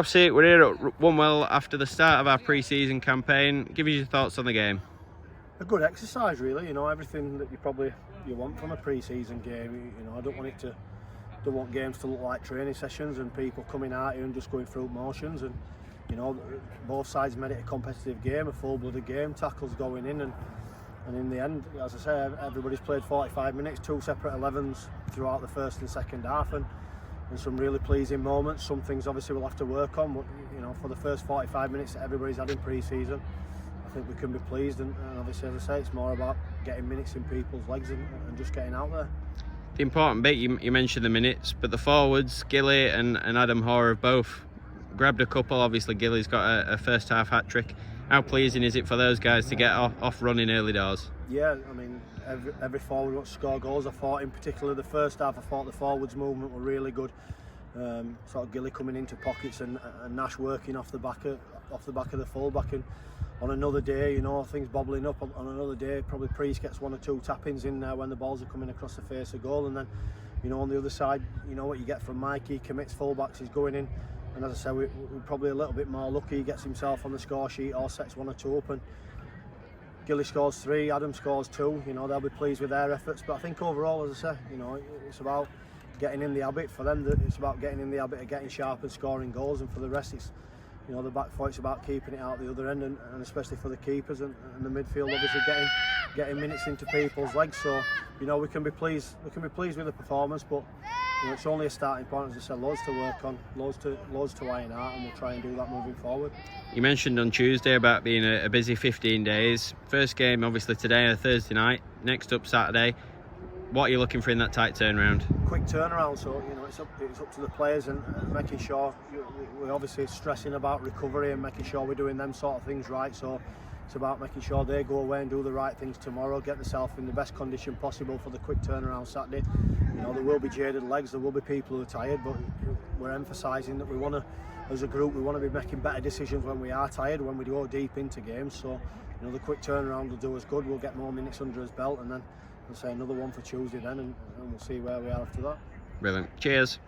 Rossi, we're here at Wombwell after the start of our pre-season campaign. Give us your thoughts on the game. A good exercise, really. You know, everything that you want from a pre-season game. You know, I don't want games to look like training sessions and people coming out here and just going through motions. And you know, both sides made it a competitive game, a full-blooded game. Tackles going in, and in the end, as I say, everybody's played 45 minutes, 2 separate 11s throughout the first and second half, and some really pleasing moments. Some things obviously we'll have to work on, but you know, for the first 45 minutes that everybody's had in pre-season, I think we can be pleased. And obviously, as I say, it's more about getting minutes in people's legs and just getting out there. The important bit, you mentioned the minutes, but the forwards, Gilly and Adam Hoare have both grabbed a couple. Obviously, Gilly's got a first half hat trick. How pleasing is it for those guys to get off running early doors? Yeah, I mean, every forward wants to score goals. I thought, in particular, the first half, I thought the forwards' movement were really good. Sort of Gilly coming into pockets and Nash working off the back of the fullback. And on another day, you know, things bobbling up. On another day, probably Preece gets 1 or 2 tap-ins in there when the balls are coming across the face of goal. And then, you know, on the other side, you know what you get from Mikey. He commits fullbacks, he's going in. And as I said, we're probably a little bit more lucky. He gets himself on the score sheet or sets 1 or 2 up. And Gilly scores 3, Adam scores 2. You know, they'll be pleased with their efforts. But I think overall, as I say, you know, it's about getting in the habit. For them, it's about getting in the habit of getting sharp and scoring goals. And for the rest, it's, you know, the back four, it's about keeping it out the other end, and especially for the keepers and the midfield, obviously getting minutes into people's legs. So, you know, we can be pleased with the performance, but you know, it's only a starting point. As I said, loads to work on, loads to iron out, and we'll try and do that moving forward. You mentioned on Tuesday about being a busy 15 days. First game obviously today, a Thursday night. Next up Saturday. What are you looking for in that tight turnaround? Quick turnaround, so you know, it's up to the players and making sure we're obviously stressing about recovery and making sure we're doing them sort of things right. So it's about making sure they go away and do the right things tomorrow, get themselves in the best condition possible for the quick turnaround Saturday. You know, there will be jaded legs, there will be people who are tired, but we're emphasising that we want to, as a group, we want to be making better decisions when we are tired, when we go deep into games. So you know, the quick turnaround will do us good. We'll get more minutes under his belt, and then we'll say another one for Tuesday then, and we'll see where we are after that. Brilliant. Cheers.